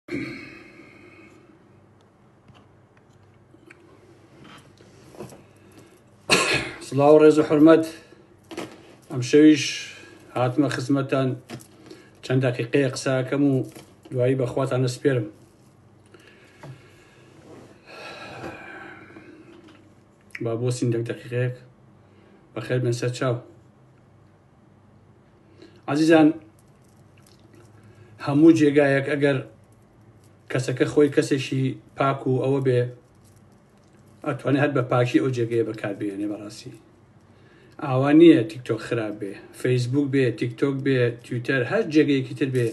سڵاو ڕێز و حورمەت ئەم شەویش هاتمە خزمەتان چەند دەقیقەیە قساکەم و دوایی بەخواتان نەسپێرم. با بۆ سیندەک دەقیقەیەک بەخێر بن سەر چاو. عەزیزان، هەموو جێگایەک ئەگەر کەسەکە خۆی کەسێکی پاک و ئەوە بێ ئەتوانێت هەر بە پاکی ئەو جێگەیە بەکاربێنێ. بەڕاستی ئاوا نییە تیکتۆک خراپ بێ، فەیسبوک بێ، تیکتۆک بێ، تویتەر، هەر جێگەیەکی تر بێ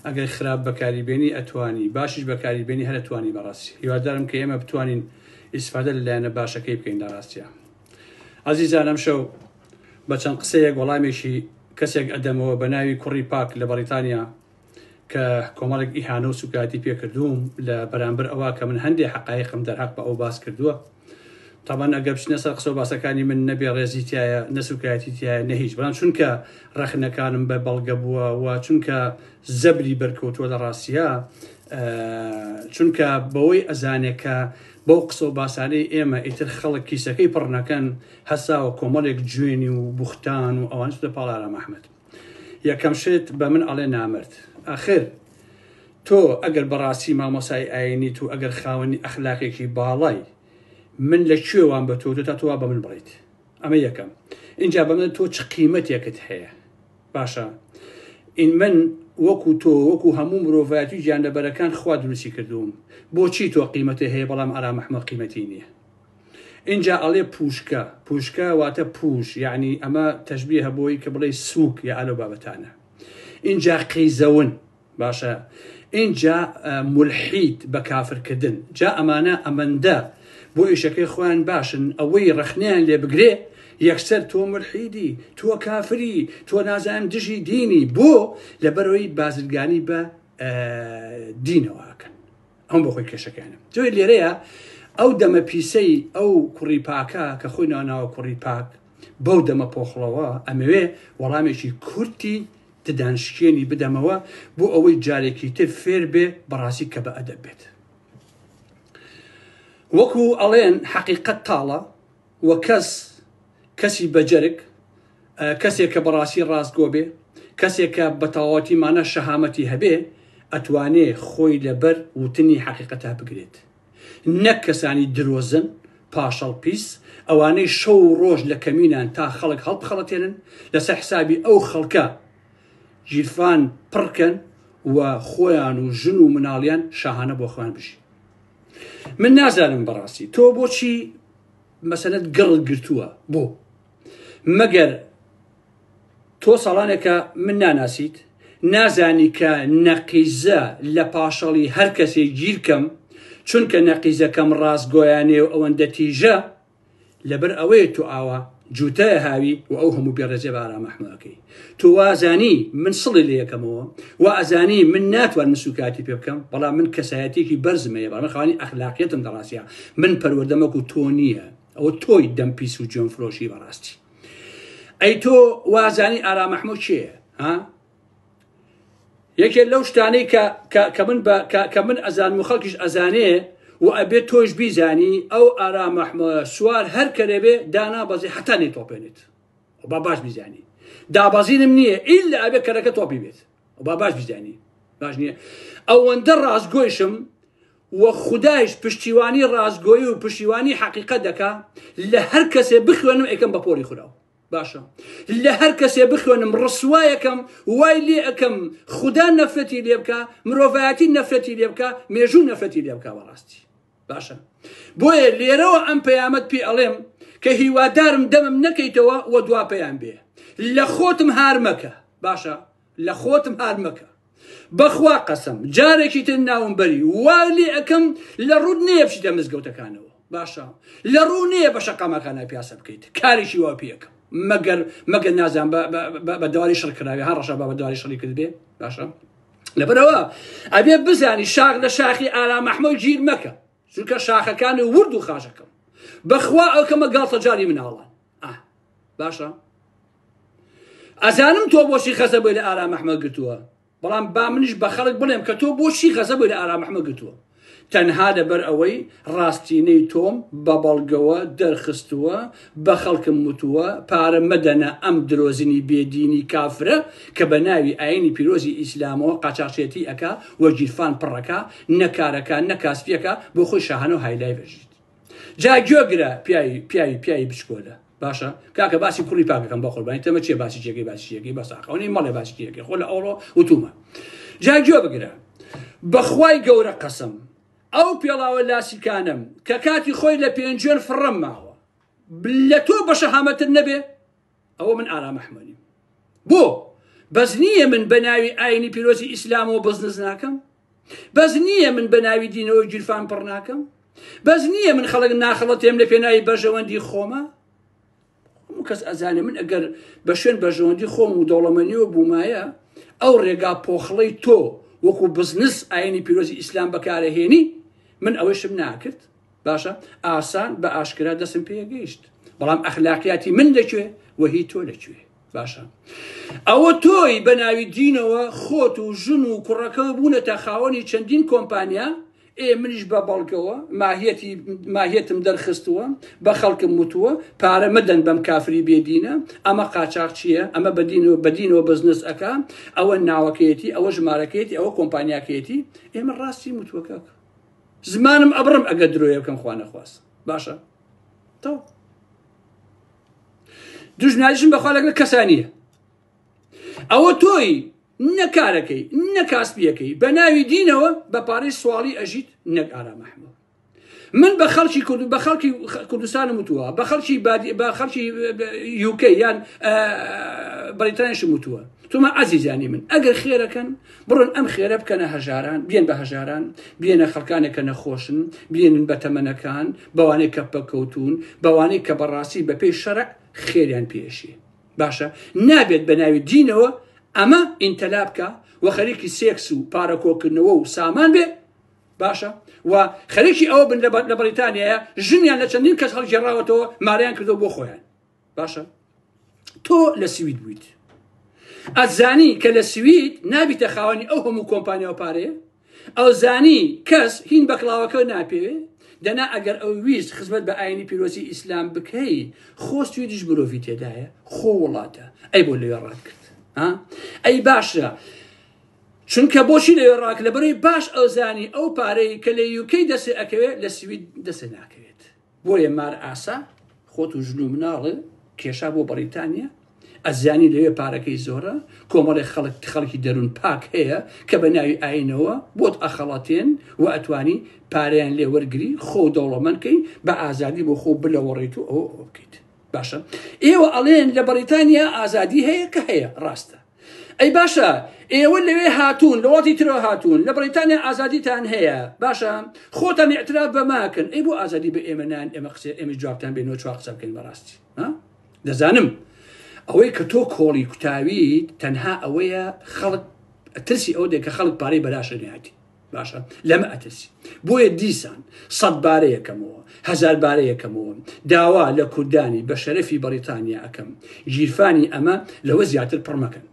ئەگەر خراپ بەکاریبێنی ئەتوانی، باشیش بەکاریبێنی هەر ئەتوانی. بەڕاستی هیوادارم کە ئێمە بتوانین ئیسفادە لەلایەنە باشەکەی بکەین. لە ڕاستیە عەزیزان، ئەم شەو بە چەند قسەیەک وەڵامێکی کەسێک ئەدەمەوە بە ناوی کوڕی پاک لە بەریتانیا کە کۆمەڵێک ئیهانە و سوکاتی پێکردووم لە بەرامبەر ئەوە کە من هەندێک حەقایقم دەرهەق بە ئەو باس کردووە. طبعاً ئەگەر بچنە سەر قسە و باسەکانی من نەبێ ڕێزی تایە، نەسوکایەتی تایە، نە هیچ، بەڵام چونکە ڕەخنەکانم بە بەڵگە بووە و چونکە زەبری بەرکەوتووە لە ڕاستیە، چونکە بەوەی ئەزانێکە بەو قسە و باسانەی ئێمە ئیتر خەڵک کیسەکەی پڕ نەکەن، هەساوە کۆمەڵێک جوێنی و بوختان و ئەوان لە پاڵ ئارام ئەحمەد. یەکەم شت بە من ئەڵێ نامرد. ئاخر تۆ ئەگەر بەڕاستی مامۆسای ئاینیت و ئەگەر خاوەنی ئەخلاقێکی باڵای، من لە کوێوان بە تۆ تا تۆوا بە من بڕیت. ئەمە یەکەم. اینجا بە من تۆ چ قیمەتێکت هەیە؟ باشە، ئین من وەکو تۆ وەکو هەموو مرۆڤایەتی گیانلەبەرەکان خوا دروستی کردووم، بۆچی تۆ قیمەتە هەیە بەڵام ئارام ئەحمەد قیمەتی نییە؟ اینجا ئەڵێ پوشکە. پوشکە واتە پوش، یعنی ئەمە تەشبیهە بۆی کە بڵێ سووک یا ئالۆ بابەتانە. اینجا قیزەون. باشە، اینجا مولحید بە کافرکردن. جا ئەمانە ئەمەندە بۆ ئیشەکەی خۆیان باشن، ئەوەی ڕەخنیان لێ بگرێ یەکسەر تۆ مولحیدی، تۆ کافری، تۆ نازانم دژی دینی، بۆ لەبەرەوەی بازرگانی بە دینەوەکەن. ئەم بۆ خۆی کێشەکانم. جۆی لێرەیە ئەو دەمە پیسەی ئەو کوڕی پاکە کە خۆی ناوناوە کوڕی پاک بەو دەمە پۆخڵەوە ئەمەوێ وەڵامێکی کورتی ددانشکێنی بدەمەوە بۆ ئەوەی جارێکی تر فێر بێ بەڕاستی کە بە ئەدەب بێت. وەکو ئەڵێن حەقیقەت تاڵە و کەسی بەجەرگ، کەسێک کە بەڕاستی ڕاستگۆ بێ، کەسێک کە بە تەواوەتیمانە شەهامەتی هەبێ، ئەتوانێ خۆی لەبەر وتنی حەقیقەتە بگرێت. نەک کەسانی درۆزن، پاشەڵ پیس، ئەوانەی شەو و ڕۆژ لە کەمینان تا خەڵک هەڵبخەڵەتێنن، لەسەر حسابی ئەو خەڵکە ژیرفان پڕکەن و خۆیان و ژن و مناڵیان شاهانە بۆ خۆیان بژی. من نازانم بەڕاستی تۆ بۆچی مەسەلەت گڕ گرتووە، بۆ مەگەر تۆ ساڵانێکە من ناناسیت، نازانی کە نەقیزە لە پاشەڵی هەر کەسێک گیرکەم، چونکە نەقیزەکەم ڕاستگۆیانێ و ئەوەندە تیژە، لەبەر ئەوەیە تۆ ئاوا جوتەیە هاوی و ئەو هەموو بێڕێزێ بە ئارام ئەحمەدەکەی. تۆ وازانی من سڵی لێ یەکەمەوە، و ئەزانی من ناتوان سوکاتی پێ بکەم، بەڵام من کەسایەتێکی بەرزمەیە، بەڵام خاوەنی ئەخلاقیەتم دەڕاستیە. من پەروەردەمەکو تۆ نییە، ئەوە تۆی دەمپیس و جۆن فرۆشی بەڕاستی. ئەی تۆ وازانی ئارام ئەحمەد چییە؟ یەکێک لەو شتانەی کە من ئەزانم و خەڵکیش ئەزانێ و ئەبێت تۆش بیزانی، ئەو ئارام ئەحمەد سوار هەر کەرێ بێ دانابەزێ حتا نێتۆپێنێت. با باش بیزانی. دابەزینم نییە ئیلا ئەبێ کەرەکە تۆپی بێت. با باش بیزانی. باش نییە. ئەوەندە ڕاستگۆیشم و خودایش پشتیوانی ڕاستگۆیی و پشتیوانی حەقیقەت دەکا، لە هەر کەسێ بخوێنم ئەیکەم بە پۆلی خوراو. باشە، لە هەر کەسێ بخوێنم ڕسوایەکەم، وای لێ ئەەکەم خودا نەفرەتی لێ بکە، مرۆڤایەتی نەفرەتی لێ بکە، مێژوو نەفرەتی لێ بکە. بەڕاستی باشە، بۆیە لێرەوە ئەم پەیامەت پێ ئەڵێم کە هیوادارم دەمم نەکەیتەوە و دوا پەیام بێ. لە خۆتم هار مەکە. باشە، لە خۆتم هار مەکە. بەخوا قەسەم جارێکی تر ناوم بەری وا لێ ئەەکەم لە ڕوود نەیە بچیتە مزگەوتەکانەوە. باشە، لە ڕوو نییە بە شەقامەکانە پیاسە بکەیت، کارێکی وا پێەکەم، مەگەر نازان بە دەواری شڕکراوی هەر ڕەشە بە دەواری شڕی کرد بێ. باشە، لەبەرەوە ئەبێ بزانی شاخ لە شاخی ئارام ئەحمەد گیر مەکە، چونکە شاخەکانی ورد و خاشەکەم بەخوا ئەو کەمە گاڵتە جاری مناڵان. باشە، ئەزانم تۆ بۆچی خەسە بۆی لە ئارام ئەحمەد گرتووە، بەڵام با منیش بە خەڵک بڵێم کە تۆ بۆچی غەزە بووی لە ئارام محمەد گوتووە تەنها لەبەر ئەوەی ڕاستینەی تۆم بە بەڵگەوە دەرخستووە بە خەڵکم وتووە پارە مەدەنە ئەم درۆزنی بێدینی کافرە کە بە ناوی ئاینی پیرۆزی ئیسلامەوە قاچاقچێتی ئەکا وە گیرفان پڕەکە نەکارەکە نەکاسپیەکە بۆ خۆی شاهانە و هایلای بەژیت جا گوێگرە پیاوی بچکۆلە باشە کاکە باسی کوڕی پاکەکەم بە قوربانی تەمە چیە باسی جێگەی باسیەکەی بەساقەوەی مەڵێ باسی جێگەی خۆ لە ئەوڕۆ وتومە جا گوێ بگرە بەخوای گەورە قەسەم ئەو پێڵاوە لاسیکانم کە کاتی خۆی لە پێنجێن فڕم ماوە لە تۆ بە شەهامەتر نەبێ ئەوە من ئارام محمەدیم بۆ بەس نییە من بە ناوی ئاینی پیرۆزی ئیسلامەوە بزنس ناکەم بەس نییە من بە ناوی دینەوە گیرفان پڕ ناکەم بەس نییە من خەڵک ناخەڵەتێم لە پێناوی بەژەوەندی خۆمە کەس ئەزانێ من ئەگەر بە شوێن بەژەوەندی خۆم و دەوڵەمەنیەوە بوومایە ئەو ڕێگا پۆخڵەی تۆ وەکو بزنس ئاینی پیرۆزی ئیسلام بەکارەهێنی من ئەوەشم ناکرد باشە ئاسان بە ئاشکرا دەستم پێگەیشت بەڵام ئەخلاقیاتی من لەکوێ وەهی تۆ لەکوێ باشە ئەوە تۆی بە ناوی دینەوە خۆت و ژن و کوڕەکە بوونەتە خاوەنی چەندین کۆمپانیا منیش بە بەڵگەوە ماهیەتم دەرخستووە بە خەڵکم وتووە پارە مەدەن بەم کافری بێدینە ئەمە قاچاق چییە ئەمە بەدینەوە بزنس ئەکا ئەوە ناوەکەیەتی ئەوە ژمارەکەیەتی ئەوە کۆمپانیاکەیەتی ئێمە ڕاستی وتووەکە زمانم ئەبڕم ئەگە درۆیە بکەم خوا نەخواست باشە تۆ دوژناریشم بەخوا لەگەڵ کەسانیە ئەوە تۆی نەکارەکەی نەکاسپیەکەی بە ناوی دینەوە بە پارەی سواڵی ئەژیت نەک ئارام محمەد من بە خەڵکی بە خەڵکی کوردستانم وتووە بە خەڵکی یوکەی یان بەریتانیاشم وتووە تۆمە عەزیزانی من ئەگەر خێرەکەن بڕۆن ئەم خێرە بکەنە هەژاران بێن بە هەژاران بێنە خەڵکانێکە نەخۆشن بێنن بە تەمەنەکان بەوانەی کە پەکەوتون بەوانەی کە بەڕاستی بە پێی شەرع خێریان پێشی باشە نابێت بە ناوی دینەوە ئەمە ئینتەلا بکە و خەریکی سێکس و پارەکۆکردنەوە و سامان بێ باشە و خەریکی ئەوە بن لە بەریتانیایە ژنیان لە چەندین کەس هەڵگێڕاوەتەوە ماریان کردو بۆ خۆیان باشە تۆ لە سوید بوویت ئەزانی کە لە سوید نابیتە خاوەنی ئەو هەموو کۆمپانیا و پارەیە ئەو زانی کەس هین بەکڵاوەکە ناپێوێ دەنا ئەگەر ئەو ویست خزمەت بە ئاینی پیرۆزی ئیسلام بکەی خۆ سویدیش مرۆڤی تێدایە خۆ وڵاتە ئەی بۆ لەوێ ڕات کرد ئەی باشە چونکە بۆچی لەوێ ڕاک لەبەرەوەی باش ئەو زانی ئەو پارەی کە لە یوکەی دەسێ ئەکەوێت لە سوید دەسێ ناکەوێت بۆیە مار ئاسا خۆت و ژن و مناڵە کێشا بۆ بەریتانیا ئەزانی لەوێ پارەکەی زۆرە کۆمەڵی خەڵکی دەروون پاک هەیە کە بە ناوی ئاینەوە بۆت ئەخەڵاتێن و ئەتوانی پارەیان لێ وەرگری خۆ دەوڵەمەندکەی بە ئازادی بۆ خۆ بلەوەڕێت و ئەوە بکەیت باشە ئێوە ئەڵێن لە بەریتانیا ئازادی هەیە کە هەیە ڕاستە ئەی باشە ئێوە لەوێ هاتوون لەواتی ترەوە هاتوون لە بەریتانیا ئازادیتان هەیە باشە خۆتان ئێعتراف بە ماکەن ئەی بۆ ئازادی بە ئێمە نان ئێمە قسە ئێمە جوابتان بێنەوە چوار قسە بکەین بەڕاستی دەزانم ئەوەی کە تۆ کۆڵی کوتاویت تەنها ئەوەیە خەڵک ترسی ئەو دێک کە خەڵک پارەی بەلاشە نهاتی باشە لەمە ئەترسی بۆیە دیسان 100 بارەیەکەمەوە 1000 بارەیەکەمەوە داوا لە کوردانی بە شەرەفی بەریتانیا ئەەکەم گیرفانی ئەمە لەوە زیاتر پڕمەکەن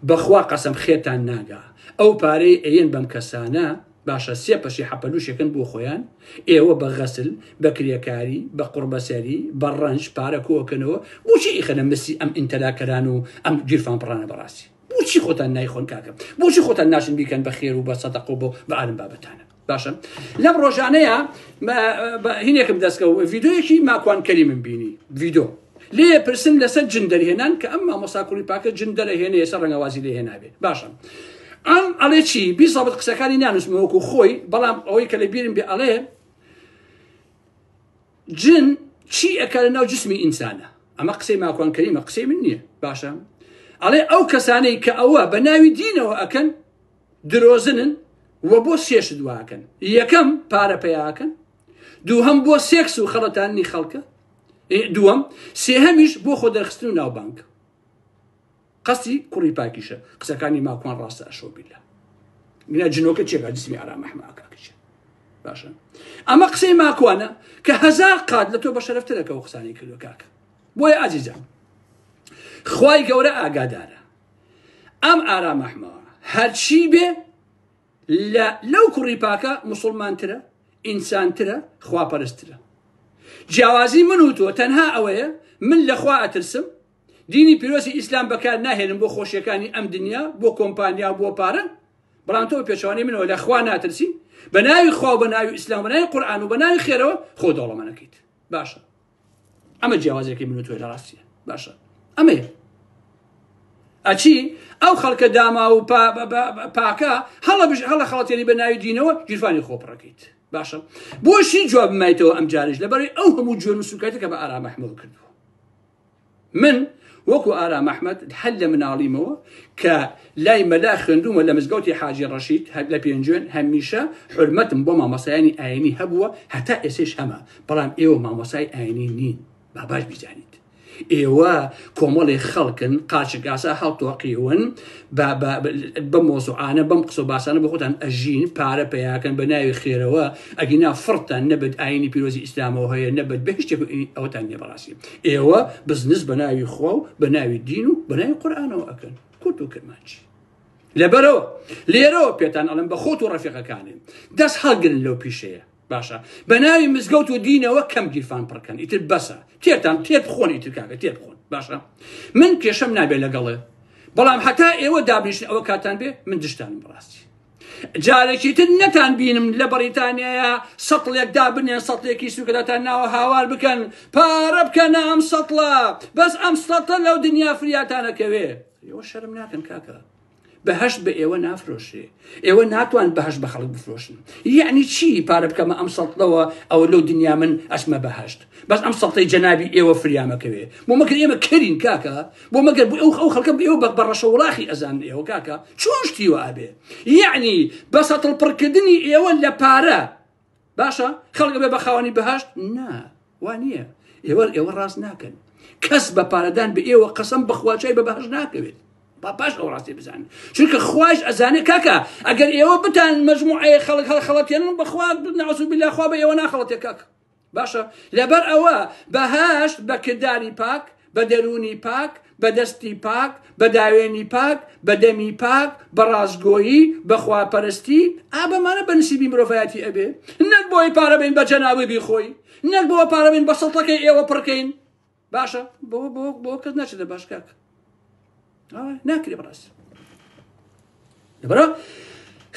بەخوا قەسەم خێتان ناگا ئەو پارەی ئەیەن بەم کەسانە باشە سێ پەشی حەپەلووشەکەن بۆ خۆیان ئێوە بە غەسل بە کرێکاری بە قوربەسەری بە ڕەنج پارە کۆکەنەوە بۆچی ئیخەنە مسی ئەم ئینتەلاکەران و ئەم گیرفان پڕانە بەڕاستی بۆچی خۆتان نایخۆن کاکەم بۆچی خۆتان ناشن بیکەن بە خێر و بە سەدەق و بە عالم بابەتانە باشە لەم ڕۆژانەیە هینێکم دەستکە و ڤیدۆیەکی ماکوان کەریمم بینی ڤیدۆ لێ پرسن لەسەر جن دەرهێنان کە ئەم مامۆستا کوڕی پاکە جن دەرەهێنێ ێستا ڕەنگەوازی لێهێنابێ باشە ئەم ئەڵێ چی بیسەبەت قسەکانی نانووسمەوەکو خۆی بەڵام ئەوەی کە لە بیرم بێ ئەڵێ جن چی ئەکە لە ناو جسمی ئینسانە ئەمە قسەی ماکوان کەریمە قسەی من نییە باشە ئەڵێ ئەو کەسانەی کە ئەوە بە ناوی دینەوە ئەکەن درۆزنن وە بۆ سێش دواکەن یەکەم پارە پێیاکەن دووهەم بۆ سێکس و خەڵەتانی خەڵکە دووەم سێهەمیش بۆ خۆ دەرخستن و ناوبانک قەستی کوڕی پاکیشە قسەکانی ماکوان ڕاستە ئەشۆ بیلە گنا جنۆکە چێکا جسمی ئارام محمەکەکەشە باشە ئەمە قسەی ماکوانە کە 1000 قات لە تۆ بە شەرەفترەکە و قسانی کردو کاکە بۆیە ئازیزان خوای گەورە ئاگادارە ئەم ئارامەحمەوە هەرچی بێ لەو کوڕی پاکە موسڵمانترە، ئینسانترە، خواپەرسترە. جیاوازی من و تۆ تەنها ئەوەیە من لەخوا ئەترسم، دینی پیرۆزی ئیسلام بەکار ناهێنم بۆ خۆشیەکانی ئەم دنیا، بۆ کۆمپانیا، بۆ پارە. بەڵام تۆ پێچوانەی منەوە لەخوا ناترسی، بە ناوی خوا و بە ناوی ئیسلام و بە ناوی قورئان و بە ناوی خێرەوە خۆ دەوڵەمەنەکەیت. باشە، ئەمە جیاوازێکی من و تۆی لە ڕاستیە. باشە، ئەمەیە ئەچی ئەو خەڵکە داما و پاکە هەڵە خەڵەتێنی بە ناوی دینەوە گیرفانی خۆپڕەکەیت. باشە، بۆشی جواب بمایتەوە ئەم جارش لەبەرەوەی ئەو هەموو جوێن و سوکاتی کە بە ئارامەحمەد کردووە. من وەکو ئارامەحمەد هەل لە مناڵیمەوە کە لای مەلا خوێندومە لە مزگەوتی حاجی ڕەشید لە پێنجێن، هەمیشە حورمەتم بۆ مامۆسایانی ئاینی هەبووە، هەتا ئێسێش هەمە، بەڵام ئێوە مامۆسای ئاینی نین. باباش بیزانیت ئێوە کۆمەڵی خەڵکن قاچگاسە هەڵتۆقیون بە مۆزوعانە بەم قسە و باسانە بە خۆتان ئەژین، پارە پێیاکەن بە ناوی خێرەوە، ئەگینا فڕتان نەبێت ئاینی پیرۆزی ئیسلامەوە هەیە، نەبێت بە هیچ ئەوتان نییە. بەڕاستی ئێوە بزنس بە ناوی خوا و بە ناوی دین و بە ناوی قورئانەوە ئەکەن. کورت و کرمانچی لەبەرەوە لێرەوە پێتان ئەڵێم بە خۆت و ڕەفیقەکانن دەست هەڵگرن لەو پیشەیە. باشە، بە ناوی مزگەوت و دینەوە کەم گیرفان پڕکەن، ئیتر بەسە، تێتان تێت بخۆن، ئیتر کاکە تێت بخۆن. باشە، من کێشەم نابێت لەگەڵێ، بەڵام هەتا ئێوە دابنیشن ئەوە کاتان بێ من دشتانم. بەڕاستی جارێکی تر نەتان بینم لە بەریتانیاە سەتڵێک دابنێن، سەتڵێکی سوکەداتان ناوە هاوار بکەن، پارە بکەنە ئەم سەتڵە، بەس ئەم سەتڵە لەو دنیا فریاتانەکەوێ. ئێوە شەرم ناکەن کاکە، بەهەشت بە ئێوە نافرۆشێ، ئێوە ناتوان بەهەشت بە خەڵک بفرۆشن. یعنی چی پارە بکەمە ئەم سەتڵەوە ئەوە لەو دنیا من ئەچمە بەهەشت، بەس ئەم سەتڵەی جەنابی ئێوە فریامەکەوێ. بۆ مەگەر ئێمە کەرین کاکە، بۆ مەگەر ئەو خەڵکە ئێوە بە ڕەشە وڵاخی ئەزان ئێوە کاکە چۆن شتیوە ئابێ. یعنی بە سەتڵ پڕکردنی ئێوە لە پارە باشە خەڵکە بێ بە خاوەنی بەهەشت؟ نا، وان نییە. ئێوە ڕاست ناکەن. کەس بە پارەدان بە ئێوە قەسەم بەخواچای بە بەهەشت ناکەوێت. باش ئەو ڕاستی بزانن، چونکە خوایش ئەزانێ کاکە ئەگەر ئێوە بتان مەجموعەیە خەڵک هەڵخەڵەتێنن بەخوا نەعوذ بالله خوا بە ئێوە ناخەڵەتێ کاکە. باشە، لەبەر ئەوە بەهەشت بە کردداری پاک، بە دەرونی پاک، بە دەستی پاک، بە داوێنی پاک، بە دەمی پاک، بە ڕازگۆیی، بە خواپەرستی ئابەمانە بە نسیبی مرۆڤایەتی ئەبێ، نەک بۆی پارە بین بە جەنابی بیخۆی، نەک بۆ پارە بین بە سەڵتەکەی ئێوە پڕکەین. باشە، بۆ کەس ناچێتە باش کاکە ناکرێ. بەڕاست لەبەرەوە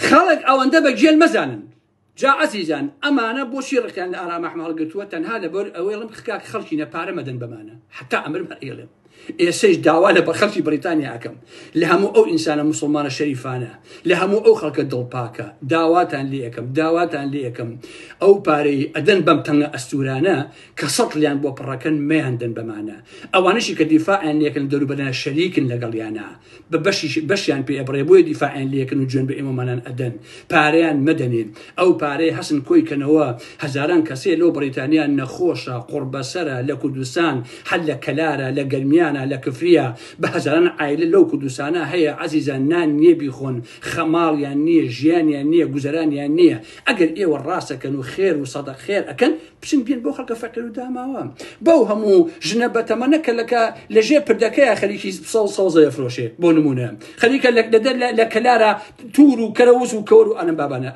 خەڵک ئەوەندە بەگوێل مەزانن. جا عەزیزان ئەمانە بۆچی ڕقیان لە ئارامەحمەد هەڵگرتووە؟ تەنها لەبەر ئەوەی ئەڵێم کاک خەڵکی نەپارە مەدەن بەمانە، حتا ئەمرم هەر ئێڵێم ئێسەش داوا لە بە خەڵکی بەریتانیا ئەکەم لە هەموو ئەو ئینسانە موسڵمانە شەریفانە، لە هەموو ئەو خەڵکە دڵپاکە، داواتان لێ یەکەم ئەو پارەی ئەدەن بەم تەنگە ئەستورانە کە سەتڵیان بۆ پڕەکەن مەیاندن بەمانە، ئەوانشی کە دیفاعیان لێکن دەوروبەرە شەریکن لەگەڵیانە، بە بەشیان پێ ئەبڕێ بۆیە دیفاعیان لێکن و جوێن بە ئێمەمانان ئەدەن، پارەیان مەدەنێن. ئەو پارەی هەسن کۆیکەنەوە هەزاران کەسێ لەو بەریتانیا نەخۆشە، قوربەسەرە، لە کوردستان هەل لە کەلارە، لە گەرمیانە، لە کفریە، بە هەزاران عایلە لەو کوردستانە هەیە عەزیزان نان نییە بیخۆن، خەماڵیان نییە، ژیانیان نییە، گوزەرانیان نییە. ئەگەر ئێوە ڕاستەکەن و خێر و سەدەق خێر ئەکەن بچن بێن بۆ خەڵکە فەقیر و داماوە، بەو هەموو ژنە بەتەمەنە کە لەژێر پردەکەیە خەریکی سەوزە ئەفرۆشێ. بۆ نمونە خەریکە لە کەلارە توور و کەرەوز و کەوەر و ئەنم بابانە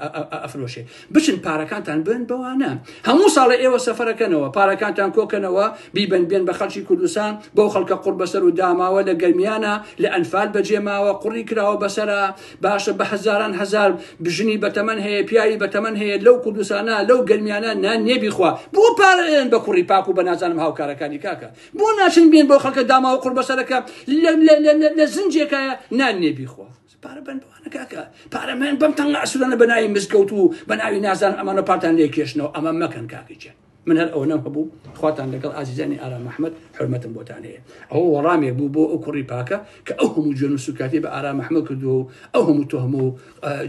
ئەفرۆشێ. بچن پارەکانتان بن بەوانە، هەموو ساڵە ئێوە سەفەرەکەنەوە، پارەکانتان کۆکەنەوە، بیبن بێن بە خەڵکی کوردستان، بۆ خەڵکە قوربەسەر و داماوە لە گەرمیانە، لە ئەنفال بەجێماوە، قوڕی کراوە بەسەرە. باشە، بە هەزاران هەزار بژنی بەتەمەن هەیە، پیاوی بەتەمەن هەیە لەو کوردستانە، لەو گەرمیانە نان نێبیخوا. بۆ پارەن بە کوڕی پاک و بە نازانم هاوکارەکانی کاکە، بۆ ناچن بێن بۆ خەڵکە داماوە قوربەسەرەکە لە زنجێکە نان نێبیخوا. پارە بن بەوانە کاکە، پارە من بەم تەنگە ئەسوورانە بە ناوی مزگەوت و بە ناوی نازان ئەمانە پارتان لێ کێشنەوە، ئەمە مەکەن کاکەجیان. من هەر ئەوە نەم هەبوو خواتان لەگەڵ ئازیزانی ئارامەحمەد حورمەتم بۆتان هەیە. ئەوە وەڵامێک بوو بۆ ئەو کوڕی پاکە کە ئەو هەموو جوێن و سوکاتی بە ئارامەحمەد کردووە و ئەو هەموو تۆ هەموو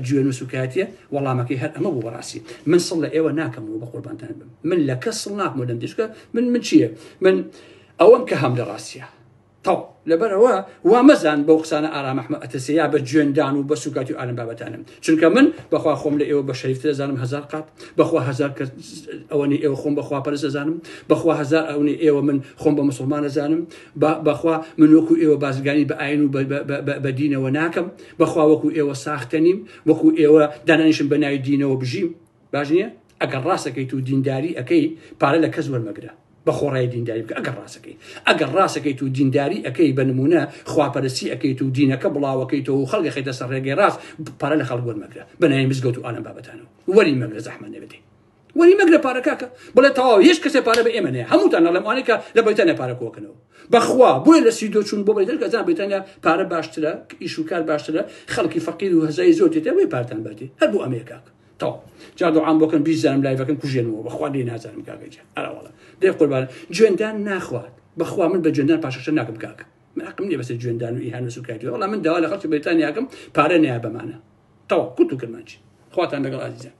جوێن و سوکاتیە وەڵامەکەی هەر ئەمە بوو. بەڕاستی من سڵ لە ئێوە ناکەم و بە قوربانتان بم، من لە کەس سڵ ناکەم و دەمدیشکە من چییە؟ من ئەوەم کە هەم لە ڕاستیە تەواو لەبەرەوە وا مەزان بەو قسانە ئارام ئەحمەد ئەتەسەیە بە جوێندان و بە سوکاتی و ئالم بابەتانم چونکە من بەخوا خۆم لە ئێوە بە شەریفتر دەزانم هەزار قات بەخوا هەزار ئەوەنی ئێوە خۆم بەخوا پەرست دەزانم بەخوا هەزار ئەوەی ئێوە من خۆم بە مسلمان دەزانم بەخوا من وەکو ئێوە بازرگانی بە ئاین و بە دینەوە ناکەم بەخوا وەکو ئێوە ساختە نیم وەکو ئێوە دانانیشم بە ناوی دینەوە بژیم باش نییە ئەگەر ڕاستەکەیت و دینداری ئەەکەی پارە لە کەس وەرمەگرە بەخۆڕای دینداری بکە ئەگەر ڕاستەکەیت و دینداری ئەەکەی بە نمونە خواپەرستی ئەەکەیت و دینەکە بڵاوەکەیتەوە و خەڵکی خەیتە سەر ڕێگەی ڕاست پارە لە خەڵک وەرمەگرە بەناوی مزگەوت و ئالەم بابەتانەوە وەری مەگرە زەحمەت نەبێت وەری مەگرە پارەکەکە بڵێ تەواو هیچ کەسێ پارە بە ئێمە نەیە هەمووتان لەمانێک کە لە بەریتانیا پارە کۆکەنەوە بەخوا بۆیە لە سیدۆ چوون بۆ بەریتانیا کەزان بەریتانیا پارە باشترە ئیش و کار باشترە خەڵکی فەقیر و هەزای زۆر دێتە وەی پارتان بەردی هەر بۆ ئەمریکا تەواو جا دوعام بۆکەن 20 زارم لایڤەکەم کوژێنەوە بەخوا لێ نازانم کاکەجا ئەراوەڵە دێ قوربان جوێندان ناخوات بەخوا من بە جوێندان پاشەشە ناکەم کاکە من حەقم نییە بەسەر جوێندان و ئیهان و سوکاتی وەڵام من داوا لە خەڵکی بەریتانیاکەم پارە نەیە بەمانە تەواو کوت و کرمانچی خواتان لەگەڵ عەزیزان